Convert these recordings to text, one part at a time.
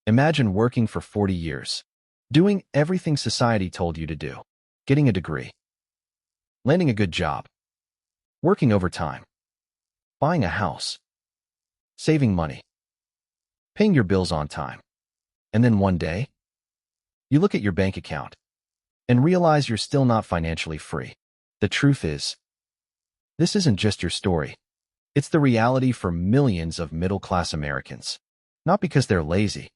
Imagine working for 40 years, doing everything society told you to do, getting a degree, landing a good job, working overtime, buying a house, saving money, paying your bills on time. And then one day, you look at your bank account and realize you're still not financially free. The truth is, this isn't just your story. It's the reality for millions of middle-class Americans. Not because they're lazy,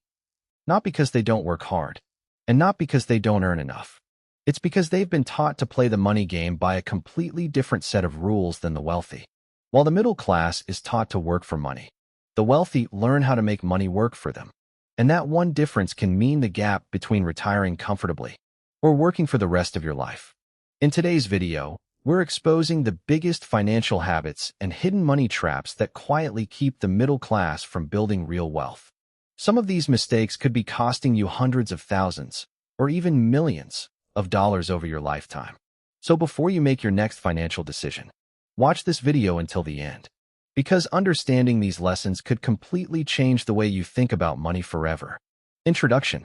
not because they don't work hard, and not because they don't earn enough. It's because they've been taught to play the money game by a completely different set of rules than the wealthy. While the middle class is taught to work for money, the wealthy learn how to make money work for them. And that one difference can mean the gap between retiring comfortably or working for the rest of your life. In today's video, we're exposing the biggest financial habits and hidden money traps that quietly keep the middle class from building real wealth. Some of these mistakes could be costing you hundreds of thousands or even millions of dollars over your lifetime. So before you make your next financial decision, watch this video until the end, because understanding these lessons could completely change the way you think about money forever. Introduction.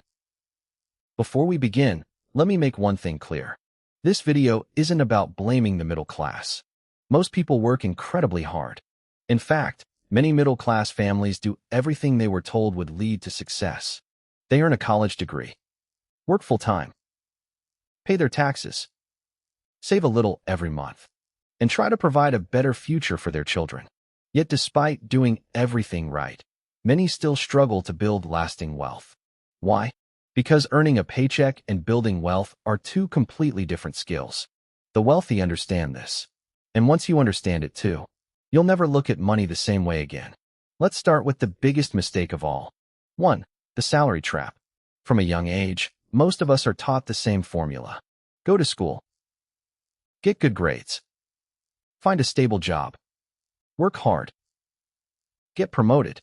Before we begin, let me make one thing clear. This video isn't about blaming the middle class. Most people work incredibly hard. In fact, many middle-class families do everything they were told would lead to success. They earn a college degree, work full-time, pay their taxes, save a little every month, and try to provide a better future for their children. Yet despite doing everything right, many still struggle to build lasting wealth. Why? Because earning a paycheck and building wealth are two completely different skills. The wealthy understand this. And once you understand it too, you'll never look at money the same way again. Let's start with the biggest mistake of all. 1. The salary trap. From a young age, most of us are taught the same formula. Go to school, get good grades, find a stable job, work hard, get promoted,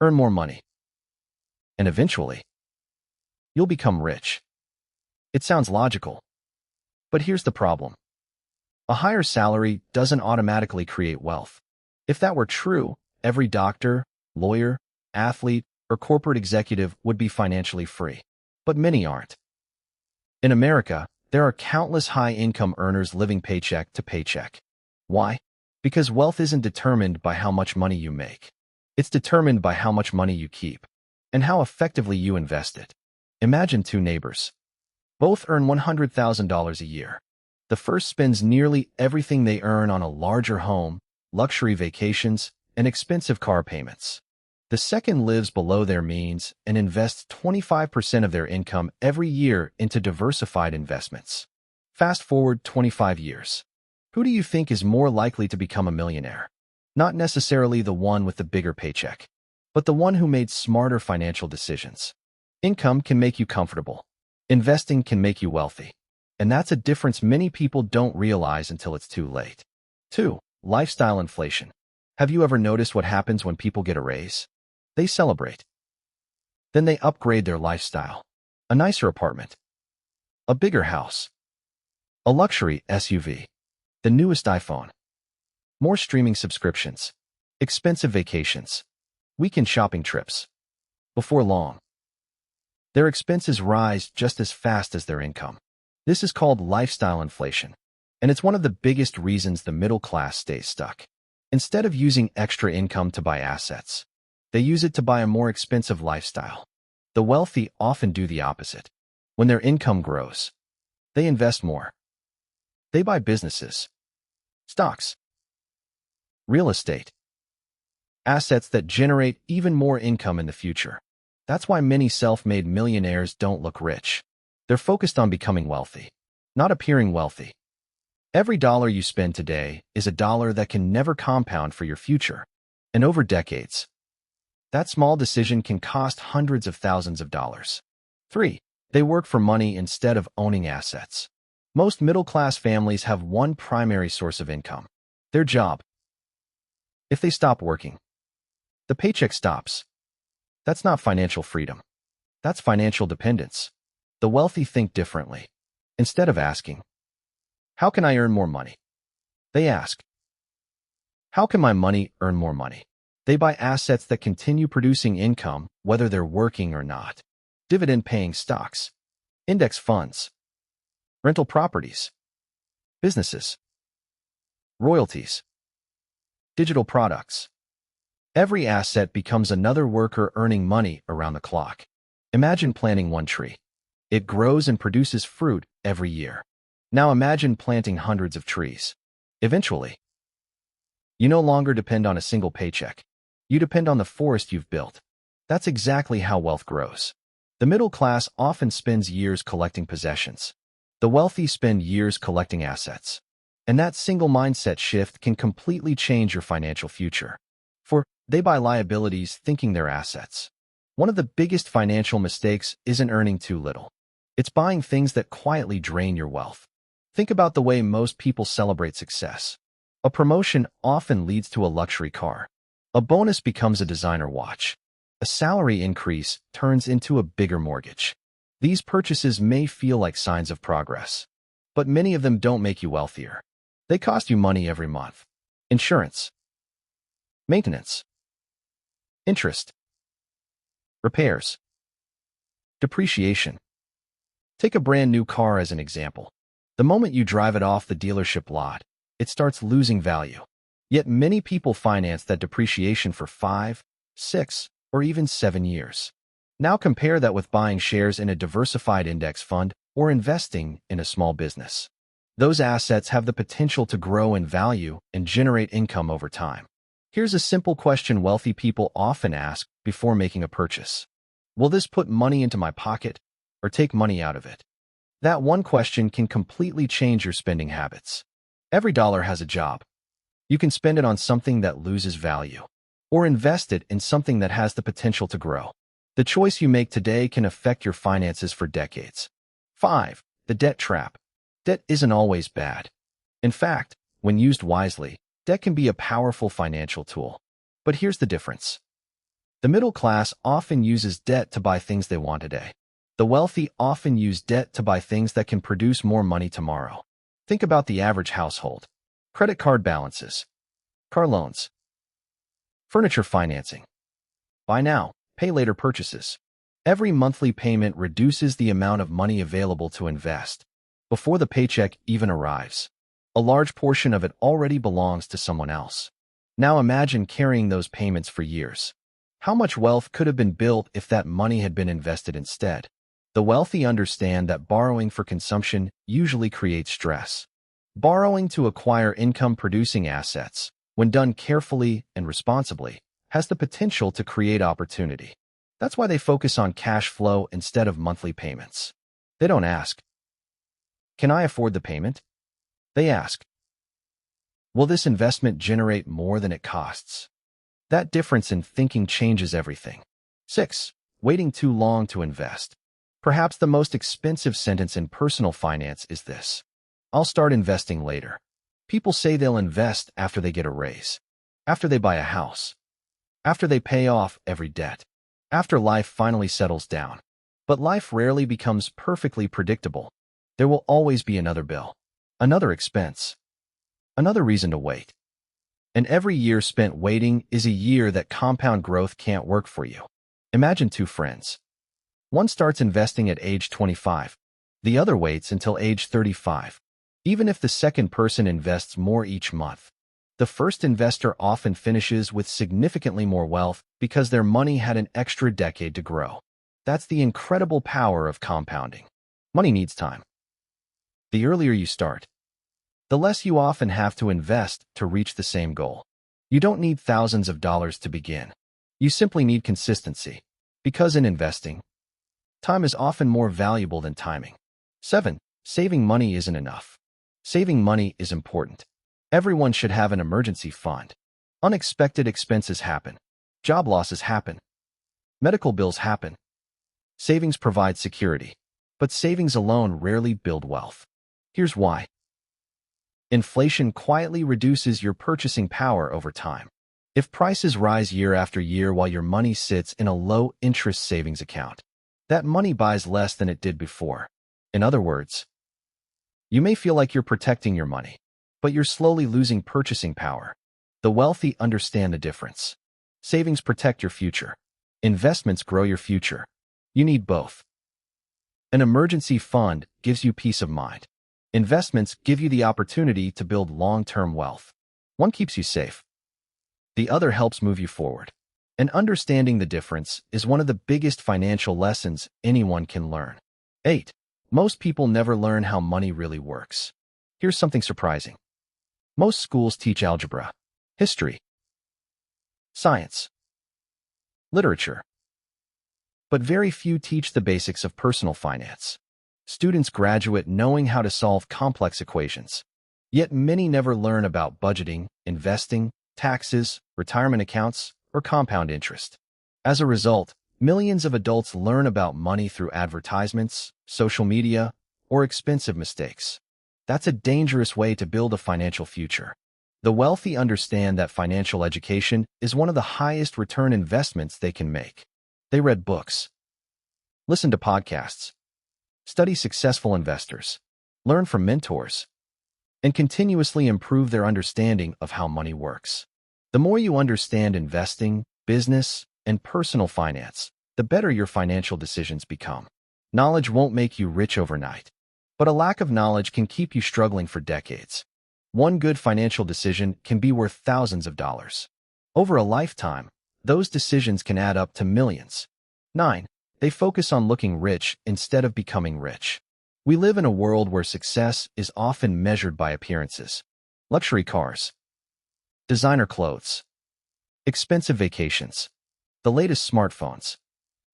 earn more money, and eventually, you'll become rich. It sounds logical, but here's the problem. A higher salary doesn't automatically create wealth. If that were true, every doctor, lawyer, athlete, or corporate executive would be financially free. But many aren't. In America, there are countless high-income earners living paycheck to paycheck. Why? Because wealth isn't determined by how much money you make. It's determined by how much money you keep and how effectively you invest it. Imagine two neighbors. Both earn $100,000 a year. The first spends nearly everything they earn on a larger home, luxury vacations, and expensive car payments. The second lives below their means and invests 25% of their income every year into diversified investments. Fast forward 25 years. Who do you think is more likely to become a millionaire? Not necessarily the one with the bigger paycheck, but the one who made smarter financial decisions. Income can make you comfortable. Investing can make you wealthy. And that's a difference many people don't realize until it's too late. 2. Lifestyle inflation. Have you ever noticed what happens when people get a raise? They celebrate. Then they upgrade their lifestyle. A nicer apartment, a bigger house, a luxury SUV, the newest iPhone, more streaming subscriptions, expensive vacations, weekend shopping trips. Before long, their expenses rise just as fast as their income. This is called lifestyle inflation, and it's one of the biggest reasons the middle class stays stuck. Instead of using extra income to buy assets, they use it to buy a more expensive lifestyle. The wealthy often do the opposite. When their income grows, they invest more. They buy businesses, stocks, real estate, assets that generate even more income in the future. That's why many self-made millionaires don't look rich. They're focused on becoming wealthy, not appearing wealthy. Every dollar you spend today is a dollar that can never compound for your future. And over decades, that small decision can cost hundreds of thousands of dollars. 3. They work for money instead of owning assets. Most middle-class families have one primary source of income: their job. If they stop working, the paycheck stops. That's not financial freedom. That's financial dependence. The wealthy think differently. Instead of asking, "How can I earn more money?" they ask, "How can my money earn more money?" They buy assets that continue producing income, whether they're working or not. Dividend-paying stocks, index funds, rental properties, businesses, royalties, digital products. Every asset becomes another worker earning money around the clock. Imagine planting one tree. It grows and produces fruit every year. Now imagine planting hundreds of trees. Eventually, you no longer depend on a single paycheck. You depend on the forest you've built. That's exactly how wealth grows. The middle class often spends years collecting possessions. The wealthy spend years collecting assets. And that single mindset shift can completely change your financial future. For they buy liabilities thinking they're assets. One of the biggest financial mistakes isn't earning too little. It's buying things that quietly drain your wealth. Think about the way most people celebrate success. A promotion often leads to a luxury car. A bonus becomes a designer watch. A salary increase turns into a bigger mortgage. These purchases may feel like signs of progress, but many of them don't make you wealthier. They cost you money every month. Insurance, maintenance, interest, repairs, depreciation. Take a brand new car as an example. The moment you drive it off the dealership lot, it starts losing value. Yet many people finance that depreciation for 5, 6, or even 7 years. Now compare that with buying shares in a diversified index fund or investing in a small business. Those assets have the potential to grow in value and generate income over time. Here's a simple question wealthy people often ask before making a purchase. Will this put money into my pocket or take money out of it? That one question can completely change your spending habits. Every dollar has a job. You can spend it on something that loses value, or invest it in something that has the potential to grow. The choice you make today can affect your finances for decades. 5. The debt trap. Debt isn't always bad. In fact, when used wisely, debt can be a powerful financial tool. But here's the difference. The middle class often uses debt to buy things they want today. The wealthy often use debt to buy things that can produce more money tomorrow. Think about the average household. Credit card balances, car loans, furniture financing, buy now, pay later purchases. Every monthly payment reduces the amount of money available to invest. Before the paycheck even arrives, a large portion of it already belongs to someone else. Now imagine carrying those payments for years. How much wealth could have been built if that money had been invested instead? The wealthy understand that borrowing for consumption usually creates stress. Borrowing to acquire income-producing assets, when done carefully and responsibly, has the potential to create opportunity. That's why they focus on cash flow instead of monthly payments. They don't ask, "Can I afford the payment?" They ask, "Will this investment generate more than it costs?" That difference in thinking changes everything. 6. Waiting too long to invest. Perhaps the most expensive sentence in personal finance is this: "I'll start investing later." People say they'll invest after they get a raise, after they buy a house, after they pay off every debt, after life finally settles down. But life rarely becomes perfectly predictable. There will always be another bill, another expense, another reason to wait. And every year spent waiting is a year that compound growth can't work for you. Imagine two friends. One starts investing at age 25. The other waits until age 35. Even if the second person invests more each month, the first investor often finishes with significantly more wealth because their money had an extra decade to grow. That's the incredible power of compounding. Money needs time. The earlier you start, the less you often have to invest to reach the same goal. You don't need thousands of dollars to begin. You simply need consistency. Because in investing, time is often more valuable than timing. 7. Saving money isn't enough. Saving money is important. Everyone should have an emergency fund. Unexpected expenses happen. Job losses happen. Medical bills happen. Savings provide security, but savings alone rarely build wealth. Here's why. Inflation quietly reduces your purchasing power over time. If prices rise year after year while your money sits in a low-interest savings account, that money buys less than it did before. In other words, you may feel like you're protecting your money, but you're slowly losing purchasing power. The wealthy understand the difference. Savings protect your future. Investments grow your future. You need both. An emergency fund gives you peace of mind. Investments give you the opportunity to build long-term wealth. One keeps you safe. The other helps move you forward. And understanding the difference is one of the biggest financial lessons anyone can learn. 8. Most people never learn how money really works. Here's something surprising. Most schools teach algebra, history, science, literature. But very few teach the basics of personal finance. Students graduate knowing how to solve complex equations. Yet many never learn about budgeting, investing, taxes, retirement accounts, or compound interest. As a result, millions of adults learn about money through advertisements, social media, or expensive mistakes. That's a dangerous way to build a financial future. The wealthy understand that financial education is one of the highest return investments they can make. They read books, listen to podcasts, study successful investors, learn from mentors, and continuously improve their understanding of how money works. The more you understand investing, business, and personal finance, the better your financial decisions become. Knowledge won't make you rich overnight, but a lack of knowledge can keep you struggling for decades. One good financial decision can be worth thousands of dollars. Over a lifetime, those decisions can add up to millions. 9. They focus on looking rich instead of becoming rich. We live in a world where success is often measured by appearances. Luxury cars, designer clothes, expensive vacations, the latest smartphones.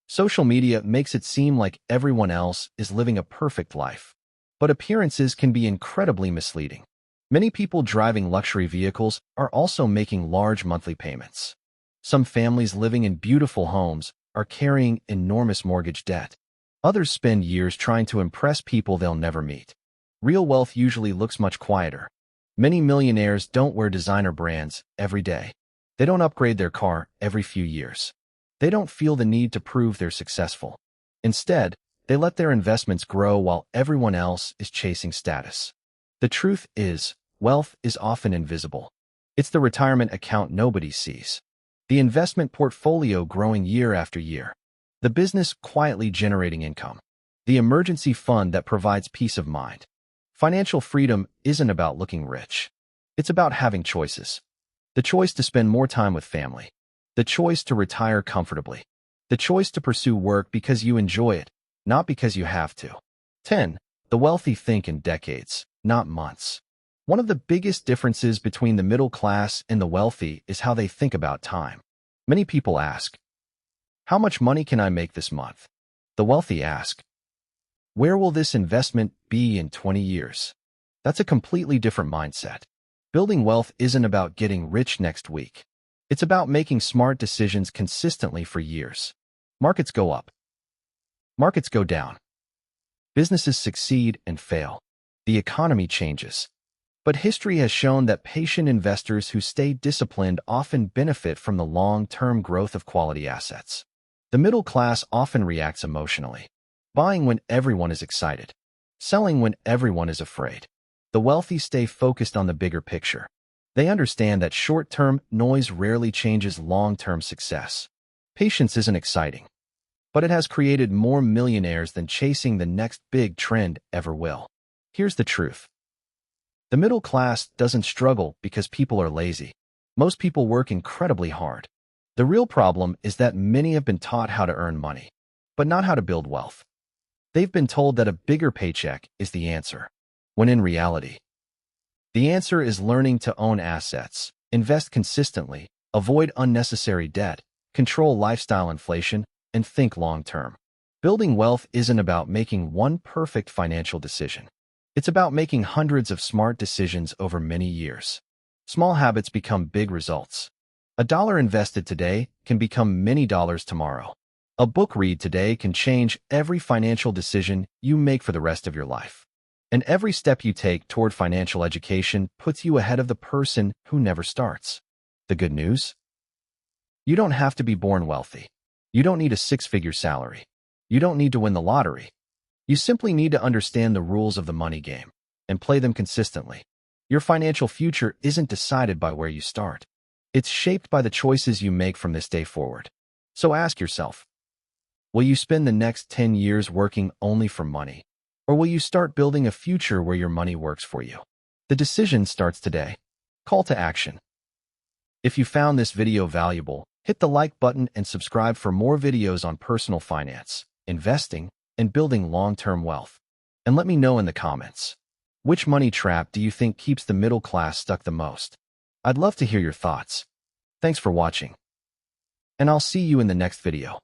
Social media makes it seem like everyone else is living a perfect life. But appearances can be incredibly misleading. Many people driving luxury vehicles are also making large monthly payments. Some families living in beautiful homes are carrying enormous mortgage debt. Others spend years trying to impress people they'll never meet. Real wealth usually looks much quieter. Many millionaires don't wear designer brands every day. They don't upgrade their car every few years. They don't feel the need to prove they're successful. Instead, they let their investments grow while everyone else is chasing status. The truth is, wealth is often invisible. It's the retirement account nobody sees, the investment portfolio growing year after year, the business quietly generating income, the emergency fund that provides peace of mind. Financial freedom isn't about looking rich. It's about having choices. The choice to spend more time with family. The choice to retire comfortably. The choice to pursue work because you enjoy it, not because you have to. 10. The wealthy think in decades, not months. One of the biggest differences between the middle class and the wealthy is how they think about time. Many people ask, how much money can I make this month? The wealthy ask, where will this investment be in 20 years? That's a completely different mindset. Building wealth isn't about getting rich next week. It's about making smart decisions consistently for years. Markets go up. Markets go down. Businesses succeed and fail. The economy changes. But history has shown that patient investors who stay disciplined often benefit from the long-term growth of quality assets. The middle class often reacts emotionally, buying when everyone is excited, selling when everyone is afraid. The wealthy stay focused on the bigger picture. They understand that short-term noise rarely changes long-term success. Patience isn't exciting, but it has created more millionaires than chasing the next big trend ever will. Here's the truth. The middle class doesn't struggle because people are lazy. Most people work incredibly hard. The real problem is that many have been taught how to earn money, but not how to build wealth. They've been told that a bigger paycheck is the answer, when in reality, the answer is learning to own assets, invest consistently, avoid unnecessary debt, control lifestyle inflation, and think long-term. Building wealth isn't about making one perfect financial decision. It's about making hundreds of smart decisions over many years. Small habits become big results. A dollar invested today can become many dollars tomorrow. A book read today can change every financial decision you make for the rest of your life. And every step you take toward financial education puts you ahead of the person who never starts. The good news? You don't have to be born wealthy. You don't need a six-figure salary. You don't need to win the lottery. You simply need to understand the rules of the money game and play them consistently. Your financial future isn't decided by where you start. It's shaped by the choices you make from this day forward. So ask yourself, will you spend the next 10 years working only for money? Or will you start building a future where your money works for you? The decision starts today. Call to action. If you found this video valuable, hit the like button and subscribe for more videos on personal finance, investing, and building long-term wealth. And let me know in the comments, which money trap do you think keeps the middle class stuck the most? I'd love to hear your thoughts. Thanks for watching, and I'll see you in the next video.